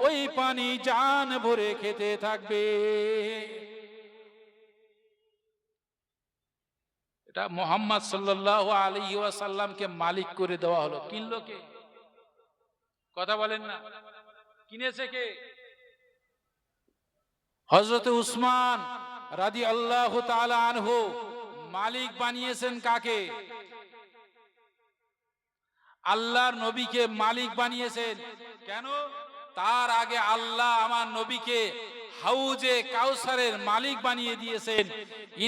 ওই পানি জান ভরে খেতে থাকবে। এটা মুহাম্মদ সাল্লাল্লাহু আলাইহি ওয়াসাল্লামকে মালিক করে দেওয়া হলো। কিনলো কে? কথা বলেন না, কিনেছে কে? হযরত উসমান রাদিয়াল্লাহু তাআলা আনহু মালিক বানিয়েছেন কাকে? আল্লাহর নবীকে মালিক বানিয়েছেন। কেন? তার আগে আল্লাহ আমার নবীকে হাউজে কাউসারের মালিক বানিয়ে দিয়েছেন।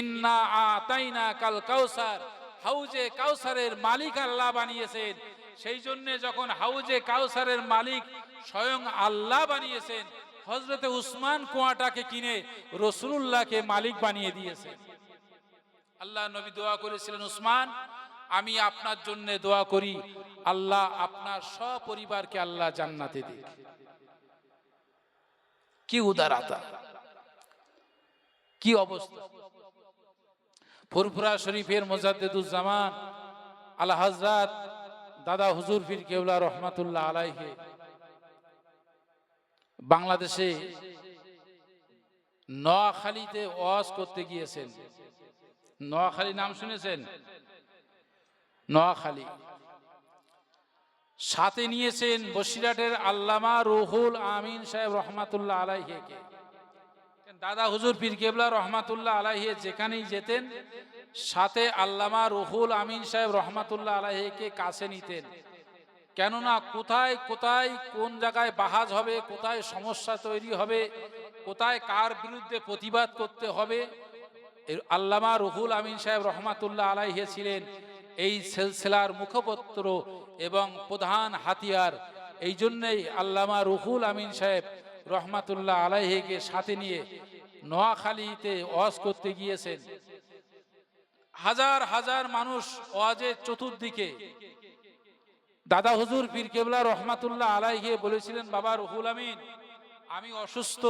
ইন্না আতাইনা কাল কাউসার, হাউজে কাউসারের মালিক আল্লাহ বানিয়েছেন। সেই জন্য যখন হাউজে কাউসারের মালিক স্বয়ং আল্লাহ বানিয়েছেন, হযরতে উসমান কুয়াটাকে কিনে রাসূলুল্লাহকে মালিক বানিয়ে দিয়েছেন। আল্লাহ নবী দোয়া করেছিলেন, উসমান আমি আপনার জন্য দোয়া করি আল্লাহ আপনার সপরিবারকে আল্লাহ জান্নাতে দিক। কি উদারতা, কি অবস্থা! ফুরফুরা শরীফের মুজাদ্দিদুজ্জামান আলা হযরত দাদা হুজুর পীর কেবলা রহমাতুল্লাহ আলাইহি বাংলাদেশে নোয়াখালীতে ওয়াজ করতে গিয়েছেন। নোয়াখালী নাম শুনেছেন? নোয়াখালী সাথে নিয়েছেন বসিরহাটের আল্লামা রুহুল আমিন সাহেব রহমাতুল্লাহ আলাইহিকে। দাদা হুজুর পীর কেবলা রহমাতুল্লাহ আলাইহি যেখানেই যেতেন সাথে আল্লামা রুহুল আমিন সাহেব রহমাতুল্লাহ আলাইহিকে কাছে নিতেন। কেননা কোথায় কোথায় কোন জায়গায় বাহাজ হবে, কোথায় সমস্যা তৈরি হবে, কোথায় কার বিরুদ্ধে প্রতিবাদ করতে হবে, আল্লামা রুহুল আমিন সাহেব রহমাতুল্লাহ আলাইহি ছিলেন এই সিলসিলার মুখপত্র এবং প্রধান হাতিয়ার। এই জন্যই আল্লামা রুহুল আমিন সাহেব রহমাতুল্লাহ আলাইহিকে সাথে নিয়ে নোয়াখালীতে ওয়াজ করতে গিয়েছেন। হাজার হাজার মানুষ ওয়াজের চতুর্দিকে। দাদা হুজুর পীর কেবলা রহমাতুল্লাহ আলাইহি বলেছিলেন, বাবা রুহুল আমিন আমি অসুস্থ,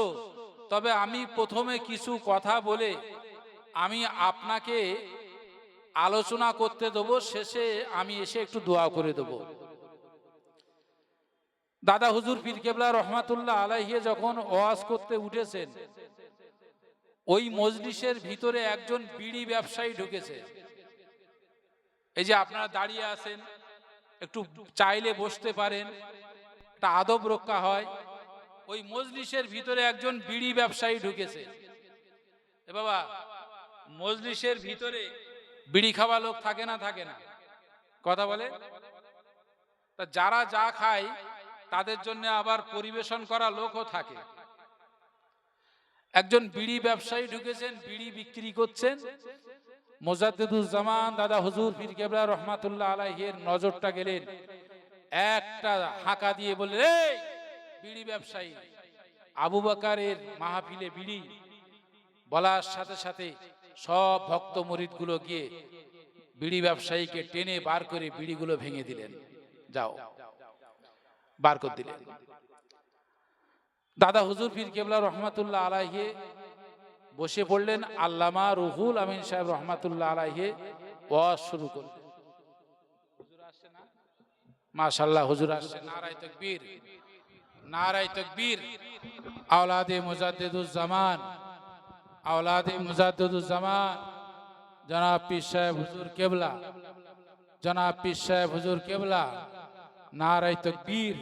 তবে আমি প্রথমে কিছু কথা বলে আমি আপনাকে আলোচনা করতে দেব, শেষে আমি এসে একটু দোয়া করে দেব। দাদা হুজুর পীর কেবলা রহমাতুল্লাহ আলাইহি যখন ওয়াজ করতে উঠেছেন, ওই মজলিসের ভিতরে একজন বিড়ি ব্যবসায়ী ঢুকেছে। এই যে আপনারা দাঁড়িয়ে আছেন, একটু চাইলে বসতে পারেন, একটা আদব রক্ষা হয়। ওই মজলিসের ভিতরে একজন বিড়ি ব্যবসায়ী ঢুকেছে। এ বাবা, মজলিসের ভিতরে বিড়ি খাওয়া লোক থাকে না? থাকে না? কথা বলে। তা যারা যা খায় তাদের জন্য আবার পরিবেশন করা লোকও থাকে। একজন বিড়ি ব্যবসায়ী ঢুকেছেন, বিড়ি বিক্রি করছেন। মুজাদ্দিদুজ্জামান দাদা হুজুর পীর কেবলা রহমাতুল্লাহ আলাইহির নজরটা গেলেন, একটা হাঁকা দিয়ে বললেন, এই বিড়ি ব্যবসায়ী, আবু বকরের মাহফিলে বিড়ি। বলার সাথে সাথে সব ভক্ত মুরিদগুলো গিয়ে বিড়ি ব্যবসায়ীকে টেনে বার করে বিড়িগুলো ভেঙে দিলেন। যাও, বার করে দিলেন। দাদা হুজুর পীর কেবলা রহমাতুল্লাহ আলাইহি বসে পড়লেন। আল্লামা রুহুল আমিন সাহেব রহমাতুল্লাহ আলাইহি ওয়াজ শুরু করলেন। হুজুর আসছে না? মাশাআল্লাহ, হুজুর আসছে। নারায়ে তাকবীর, নারায়ে তাকবীর। আওলাদে মুজাদ্দিদুজ্জামান, আওলাদে মুজাদ্দিদুজ্জামান জনাব পীর সাহেব হুজুর কেবলা, জনাব পীর সাহেব হুজুর কেবলা, নারায়ে তাকবীর।